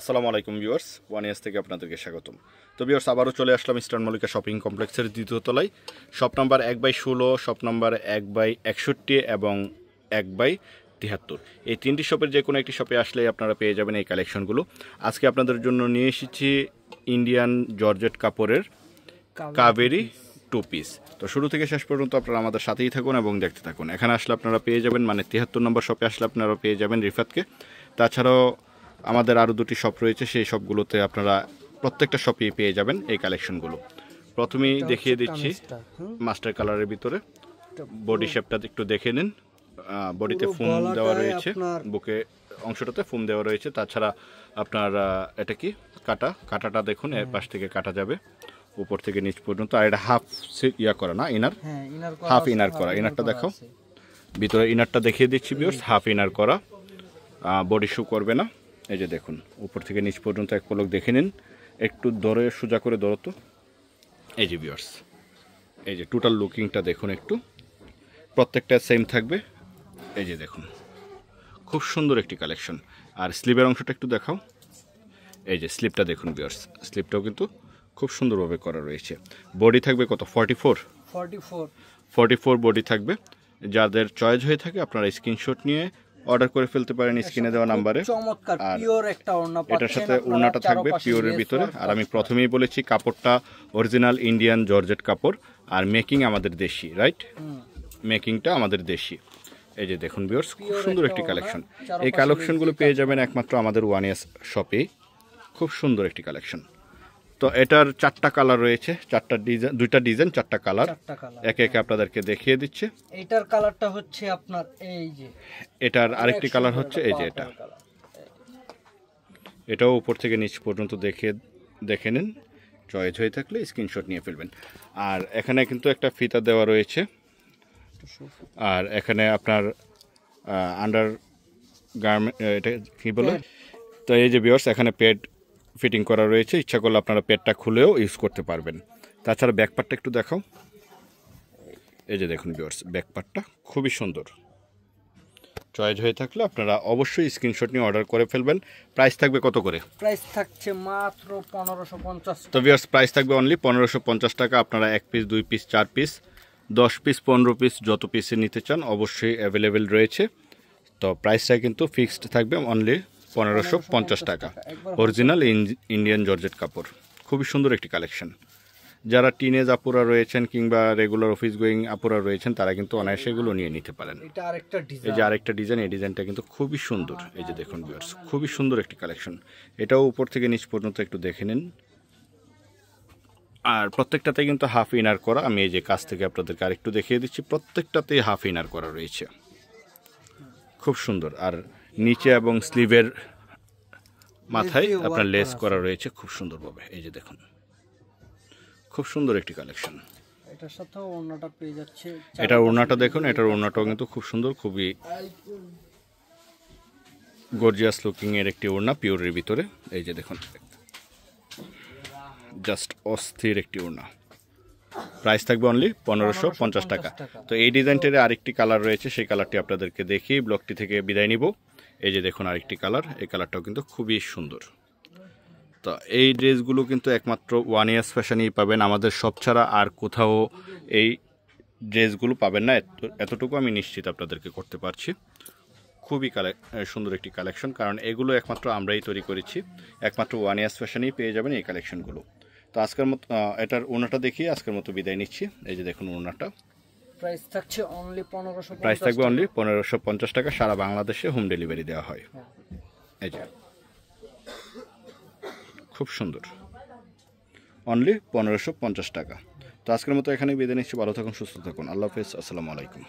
আসসালামু আলাইকুম viewers, one years থেকে আপনাদেরকে স্বাগতম। তো ভিউয়ার্স, আবারও চলে আসলাম ইস্টার্ন মল্লিকা শপিং কমপ্লেক্সের দ্বিতীয় তলায়। শপ নাম্বার 1/16, শপ নাম্বার 1/61 এবং 1/73। এই তিনটি শপের যে কোনো একটি শপে আসলেই আপনারা পেয়ে যাবেন এই কালেকশনগুলো। আজকে আপনাদের জন্য নিয়ে এসেছি ইন্ডিয়ান জর্জেট কাপড়ের কাবেরি টু পিস। তো শুরু থেকে শেষ পর্যন্ত আপনারা আমাদের সাথেই থাকুন এবং দেখতে থাকুন। এখানে আসলে আপনারা পেয়ে যাবেন, মানে 73 নম্বর শপে আসলে আপনারা পেয়ে যাবেন রিফাতকে। তাছাড়াও আমাদের আরও দুটি শপ রয়েছে, সেই শপগুলোতে আপনারা প্রত্যেকটা শপেই পেয়ে যাবেন এই কালেকশনগুলো। প্রথমেই দেখিয়ে দিচ্ছি মাস্টার কালারের ভিতরে। বডি শেপটা একটু দেখে নিন। বডিতে ফোম দেওয়া রয়েছে, বুকে অংশটাতে ফোম দেওয়া রয়েছে। তাছাড়া আপনার এটা কি কাটাটা দেখুন, এর পাশ থেকে কাটা যাবে উপর থেকে নিচ পর্যন্ত। আর এটা হাফ ইয়া করা না, ইনার, হাফ ইনার করা। ইনারটা দেখাও, ভিতরে ইনারটা দেখিয়ে দিচ্ছি ভিউয়ার্স, হাফ ইনার করা, বডি শু করবে না। এই যে দেখুন, উপর থেকে নিচ পর্যন্ত এক পলক দেখে নিন, একটু ধরে সোজা করে ধরো তো। এই যে ভিউয়ার্স, এই যে টোটাল লুকিংটা দেখুন একটু, প্রত্যেকটা সেম থাকবে। এই যে দেখুন, খুব সুন্দর একটি কালেকশন। আর স্লিভের অংশটা একটু দেখাও। এই যে স্লিপটা দেখুন ভিউয়ার্স, স্লিপটাও কিন্তু খুব সুন্দরভাবে করা রয়েছে। বডি থাকবে কত? 44 বডি থাকবে। যাদের চয়েস হয়ে থাকে আপনারা স্ক্রিনশট নিয়ে অর্ডার করে ফেলতে পারেন স্ক্রিনে দেওয়া নাম্বারে। আর এটার সাথে ওড়নাটা থাকবে পিওরের ভিতরে। আর আমি প্রথমেই বলেছি কাপড়টা অরিজিনাল ইন্ডিয়ান জর্জেট কাপড়, আর মেকিং আমাদের দেশি, রাইট? মেকিংটা আমাদের দেশি। এই যে দেখুন ভিউয়ার্স, খুব সুন্দর একটি কালেকশন। এই কালেকশনগুলো পেয়ে যাবেন একমাত্র আমাদের ওয়ান ইয়ার্স শপে। খুব সুন্দর একটি কালেকশন। তো এটার 4টা কালার রয়েছে, 4টা ডিজাইন, 2টা ডিজাইন, 4টা কালার। একে একে আপনাদেরকে দেখিয়ে দিচ্ছে। এটার কালারটা হচ্ছে আপনার এই যে, এটার আরেকটি কালার হচ্ছে এই যে এটা। এটাও উপর থেকে নিচ পর্যন্ত দেখে নিন, চয়েস হয়ে থাকলে স্ক্রিনশট নিয়ে ফেলবেন। আর এখানে কিন্তু একটা ফিতা দেওয়া রয়েছে। আর এখানে আপনার আন্ডার গার্মেন্ট, এটা কী বলে, তো এই যে ভিউয়ার্স, এখানে পেড ফিটিং করা রয়েছে। ইচ্ছা করলে আপনারা পেডটা খুলেও ইউজ করতে পারবেন। তাছাড়া ব্যাকপার্টটা একটু দেখাও। এই যে দেখুন ভিউয়ার্স, ব্যাকপার্টটা খুবই সুন্দর। চয়েস হয়ে থাকলে আপনারা অবশ্যই স্ক্রিনশট নিয়ে অর্ডার করে ফেলবেন। প্রাইস থাকবে কত করে? প্রাইস থাকছে মাত্র 1550। তো ভিউয়ার্স, প্রাইস থাকবে অনলি 1550 টাকা। আপনারা 1 piece, 2 piece, 4 piece, 10 piece, 15 piece, যত পিসে নিতে চান অবশ্যই অ্যাভেলেবেল রয়েছে। তো প্রাইসটা কিন্তু ফিক্সড থাকবে অনলি 1550 টাকা। অরিজিনাল ইন্ডিয়ান জর্জেট কাপড়, খুবই সুন্দর একটি কালেকশন। যারা টিনেজ আপুরা রয়েছেন কিংবা রেগুলার অফিস গোয়িং আপুরা রয়েছেন, তারা কিন্তু অনায়াসে এগুলো নিয়ে নিতে পারেন। এই যে আরেকটা ডিজাইন, এই ডিজাইনটা কিন্তু খুবই সুন্দর। এই যে দেখুন ভিউয়ার্স, খুবই সুন্দর একটি কালেকশন। এটাও উপর থেকে নিচ পর্যন্ত একটু দেখে নিন। আর প্রত্যেকটাতে কিন্তু হাফ ইনার করা। আমি এই যে কাছ থেকে আপনাদেরকে আরেকটু দেখিয়ে দিচ্ছি, প্রত্যেকটাতেই হাফ ইনার করা রয়েছে, খুব সুন্দর। আর নিচে এবং স্লিভের মাথায় আপনার লেস করা রয়েছে খুব সুন্দরভাবে। এই যে দেখুন, খুব সুন্দর একটি কালেকশন। এটার সাথেও ওড়নাটা পেয়ে যাচ্ছে। এটার ওড়নাটা দেখুন, এটার ওড়নাটাও কিন্তু খুব সুন্দর, খুবই গর্জিয়াস লুকিং এর একটি ওড়না পিওরের ভিতরে। এই যে দেখুন, জাস্ট অস্থির একটি ওড়না। প্রাইস থাকবে অনলি 1550 টাকা। তো এই ডিজাইনটার আরেকটি কালার রয়েছে, সেই কালারটি আপনাদেরকে দেখি ব্লগটি থেকে বিদায় নিব। এই যে দেখুন আরেকটি কালার, এই কালারটাও কিন্তু খুবই সুন্দর। তো এই ড্রেসগুলো কিন্তু একমাত্র ওয়ান ইয়ার্স ফ্যাশনেই পাবেন, আমাদের সব ছাড়া আর কোথাও এই ড্রেসগুলো পাবেন না, এতটুকু আমি নিশ্চিত আপনাদেরকে করতে পারছি। খুবই সুন্দর একটি কালেকশন, কারণ এগুলো একমাত্র আমরাই তৈরি করেছি। একমাত্র ওয়ান ইয়ার্স ফ্যাশনেই পেয়ে যাবেন এই কালেকশনগুলো। তো আজকের মতো এটার ওড়নাটা দেখিয়ে আজকের মতো বিদায় নিচ্ছি। এই যে দেখুন ওড়নাটা, প্রাইস থাকছে অনলি 1550। প্রাইস থাকবে অনলি 1550 টাকা। সারা বাংলাদেশে হোম ডেলিভারি দেওয়া হয়। এই যে খুব সুন্দর, অনলি 1550 টাকা। তো আজকের মতো এখানে বিদায় নিচ্ছি। ভালো থাকুন, সুস্থ থাকুন। আল্লাহ হাফেজ, আসসালামু আলাইকুম।